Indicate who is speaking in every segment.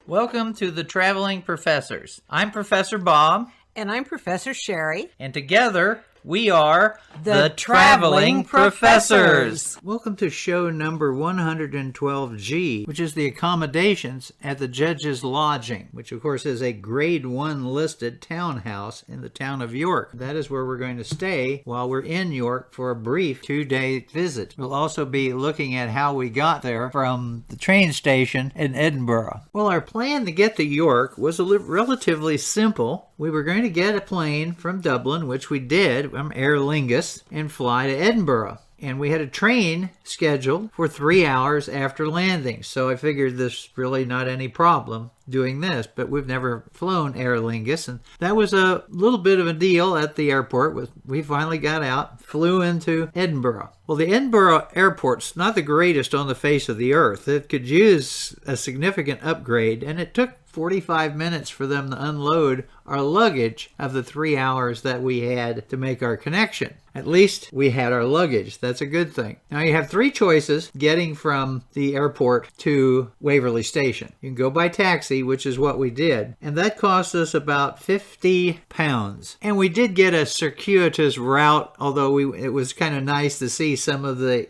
Speaker 1: Welcome to the Traveling Professors. I'm Professor Bob.
Speaker 2: And I'm Professor Sherry.
Speaker 1: And together we are
Speaker 2: the Traveling Professors.
Speaker 1: Welcome to show number 112G, which is the accommodations at the Judge's Lodging, which of course is a grade 1 listed townhouse in the town of York. That is where we're going to stay while we're in York for a brief 2-day visit. We'll also be looking at how we got there from the train station in Edinburgh. Well, our plan to get to York was relatively simple. We were going to get a plane from Dublin, which we did, from Aer Lingus, and fly to Edinburgh. And we had a train scheduled for 3 hours after landing. So I figured there's really not any problem doing this. But we've never flown Aer Lingus, and that was a little bit of a deal at the airport. We finally got out, flew into Edinburgh. Well, the Edinburgh airport's not the greatest on the face of the earth. It could use a significant upgrade, and it took 45 minutes for them to unload our luggage of the 3 hours that we had to make our connection. At least we had our luggage. That's a good thing. Now you have 3 choices getting from the airport to Waverly Station. You can go by taxi, which is what we did, and that cost us about £50. And we did get a circuitous route, although it was kind of nice to see some of the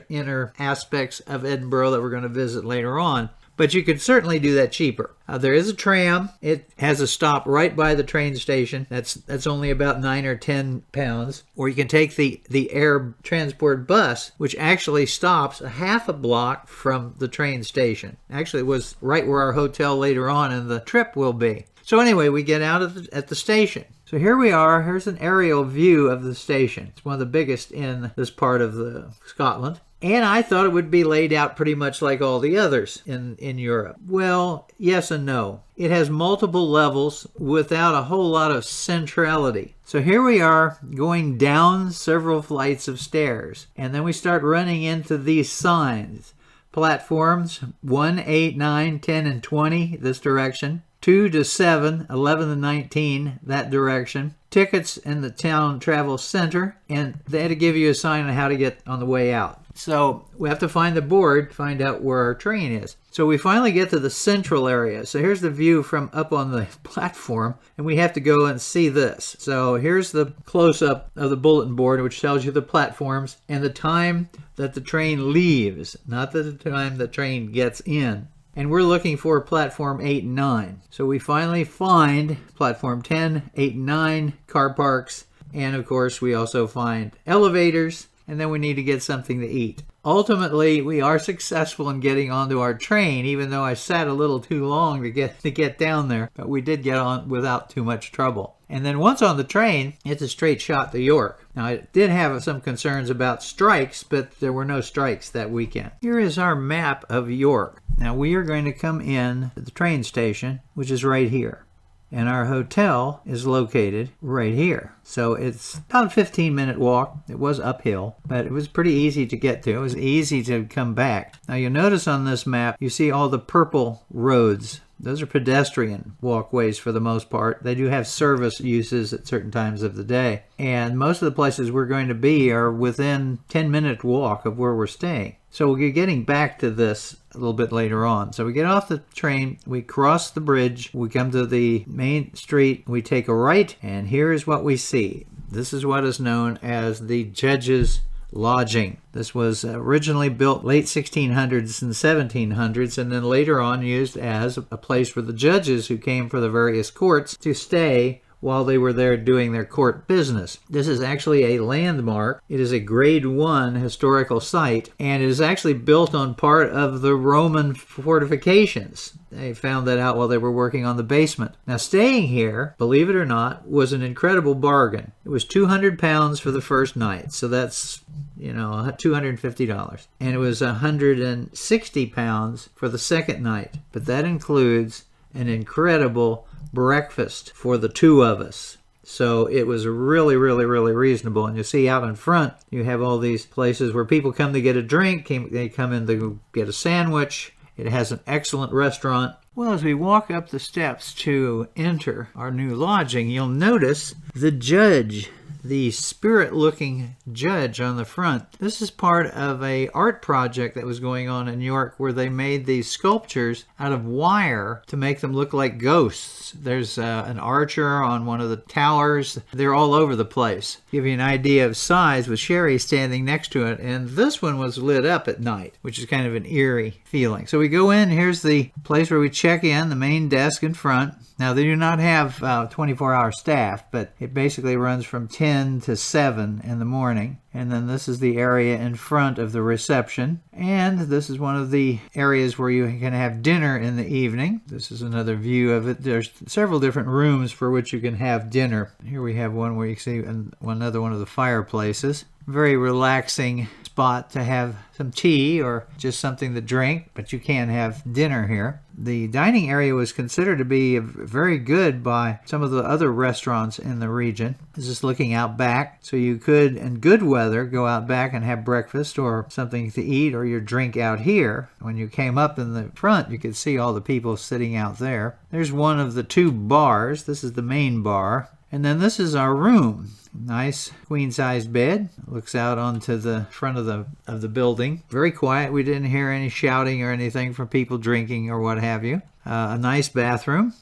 Speaker 1: inner aspects of Edinburgh that we're going to visit later on. But you could certainly do that cheaper. There is a tram. It has a stop right by the train station. That's only about £9 or £10. Or you can take the air transport bus, which actually stops a half a block from the train station. Actually, it was right where our hotel later on in the trip will be. So anyway, we get out at the station. So here we are. Here's an aerial view of the station. It's one of the biggest in this part of Scotland. And I thought it would be laid out pretty much like all the others in Europe. Well, yes and no. It has multiple levels without a whole lot of centrality. So here we are going down several flights of stairs. And then we start running into these signs. Platforms 1, 8, 9, 10, and 20, this direction. 2 to 7, 11 to 19, that direction. Tickets in the town travel center. And they had to give you a sign on how to get on the way out. So we have to find the board, find out where our train is. So we finally get to the central area. So here's the view from up on the platform, and we have to go and see this. So here's the close-up of the bulletin board, which tells you the platforms and the time that the train leaves, not the time the train gets in. And we're looking for platform 8 and 9. So we finally find platform 10, 8, and 9, car parks, and of course we also find elevators. And then we need to get something to eat. Ultimately, we are successful in getting onto our train, even though I sat a little too long to get down there. But we did get on without too much trouble. And then once on the train, it's a straight shot to York. Now, I did have some concerns about strikes, but there were no strikes that weekend. Here is our map of York. Now, we are going to come in to the train station, which is right here. And our hotel is located right here. So it's about a 15-minute walk. It was uphill, but it was pretty easy to get to. It was easy to come back. Now you'll notice on this map, you see all the purple roads. Those are pedestrian walkways for the most part. They do have service uses at certain times of the day. And most of the places we're going to be are within 10-minute walk of where we're staying. So we'll be getting back to this a little bit later on. So we get off the train, we cross the bridge, we come to the main street, we take a right, and here's what we see. This is what is known as the Judge's Lodging. This was originally built late 1600s and 1700s, and then later on used as a place for the judges who came for the various courts to stay while they were there doing their court business. This is actually a landmark. It is a grade 1 historical site, and it is actually built on part of the Roman fortifications. They found that out while they were working on the basement. Now, staying here, believe it or not, was an incredible bargain. It was £200 for the first night, so that's, $250. And it was £160 for the second night, but that includes an incredible breakfast for the 2 of us. So it was really, really, really reasonable. And you see out in front, you have all these places where people come to get a drink, they come in to get a sandwich. It has an excellent restaurant. Well, as we walk up the steps to enter our new lodging, you'll notice the judge the spirit-looking judge on the front. This is part of a art project that was going on in York where they made these sculptures out of wire to make them look like ghosts. There's an archer on one of the towers. They're all over the place. Give you an idea of size with Sherry standing next to it, and this one was lit up at night, which is kind of an eerie feeling. So we go in. Here's the place where we check in, the main desk in front. Now, they do not have 24-hour staff, but it basically runs from 10 to 7 in the morning. And then this is the area in front of the reception. And this is one of the areas where you can have dinner in the evening. This is another view of it. There's several different rooms for which you can have dinner. Here we have one where you can see another one of the fireplaces. Very relaxing spot to have some tea or just something to drink, but you can have dinner here. The dining area was considered to be very good by some of the other restaurants in the region. This is looking out back, so you could, in good weather, go out back and have breakfast or something to eat or your drink out here. When you came up in the front, you could see all the people sitting out there. There's one of the two bars. This is the main bar. And then this is our room. Nice queen-sized bed. Looks out onto the front of the building. Very quiet. We didn't hear any shouting or anything from people drinking or what have you. A nice bathroom.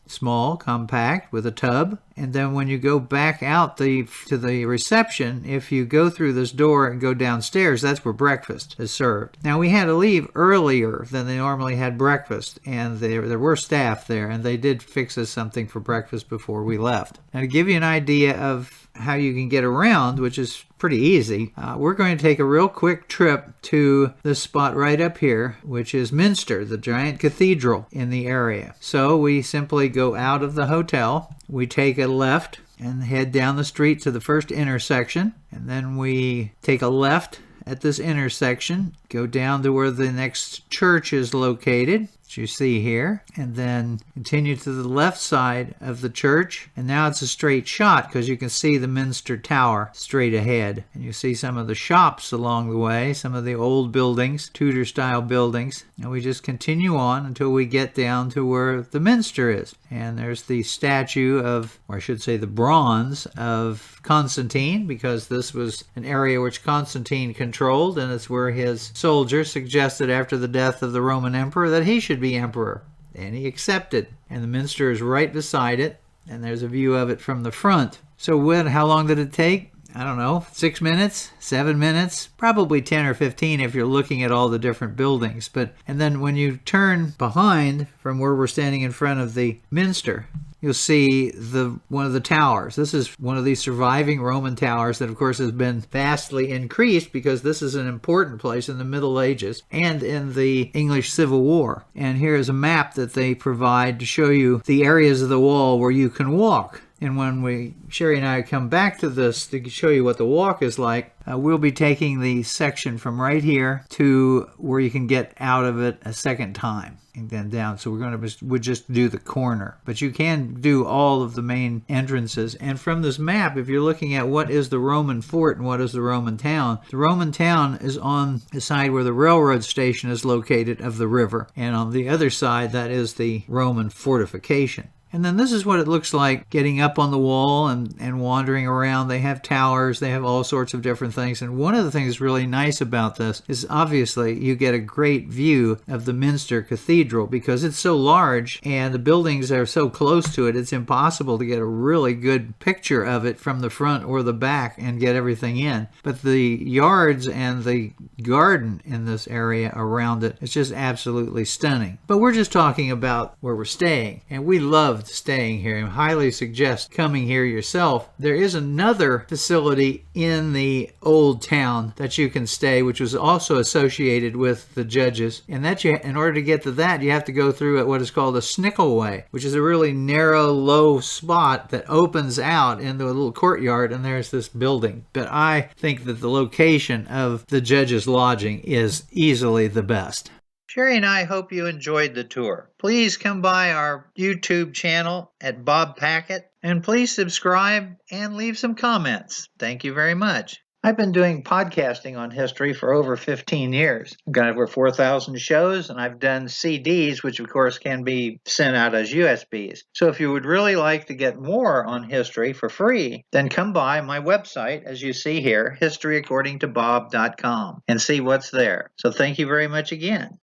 Speaker 1: Small, compact, with a tub. And then when you go back out to the reception, if you go through this door and go downstairs, that's where breakfast is served. Now, we had to leave earlier than they normally had breakfast, and there were staff there, and they did fix us something for breakfast before we left. Now, to give you an idea of how you can get around, which is pretty easy, we're going to take a real quick trip to this spot right up here, which is Minster, the giant cathedral in the area. So we simply go out of the hotel, we take a left and head down the street to the first intersection, and then we take a left at this intersection, go down to where the next church is located, which you see here, and then continue to the left side of the church. And now it's a straight shot because you can see the Minster Tower straight ahead. And you see some of the shops along the way, some of the old buildings, Tudor-style buildings. And we just continue on until we get down to where the Minster is. And there's the statue of, or I should say the bronze of Constantine, because this was an area which Constantine controlled, and it's where his soldiers suggested after the death of the Roman emperor that he should be emperor. And he accepted. And the Minster is right beside it, and there's a view of it from the front. So how long did it take? I don't know, 6 minutes, 7 minutes, probably 10 or 15 if you're looking at all the different buildings. And then when you turn behind from where we're standing in front of the Minster, you'll see one of the towers. This is one of these surviving Roman towers that, of course, has been vastly increased because this is an important place in the Middle Ages and in the English Civil War. And here is a map that they provide to show you the areas of the wall where you can walk. And when Sherry and I come back to this to show you what the walk is like, we'll be taking the section from right here to where you can get out of it a second time and then down. So we'll just do the corner. But you can do all of the main entrances. And from this map, if you're looking at what is the Roman fort and what is the Roman town is on the side where the railroad station is located of the river. And on the other side, that is the Roman fortification. And then this is what it looks like getting up on the wall and wandering around. They have towers, they have all sorts of different things. And one of the things really nice about this is obviously you get a great view of the Minster Cathedral because it's so large and the buildings are so close to it, it's impossible to get a really good picture of it from the front or the back and get everything in. But the yards and the garden in this area around it, it's just absolutely stunning. But we're just talking about where we're staying, and we loved staying here and highly suggest coming here yourself. There is another facility in the old town that you can stay, which was also associated with the judges, and that in order to get to that, you have to go through what is called a Snickelway, which is a really narrow, low spot that opens out into a little courtyard, and there's this building. But I think that the location of the judges' lodging is easily the best. Sherry and I hope you enjoyed the tour. Please come by our YouTube channel at Bob Packett, and please subscribe and leave some comments. Thank you very much. I've been doing podcasting on history for over 15 years. I've got over 4,000 shows, and I've done CDs, which of course can be sent out as USBs. So if you would really like to get more on history for free, then come by my website, as you see here, historyaccordingtobob.com, and see what's there. So thank you very much again.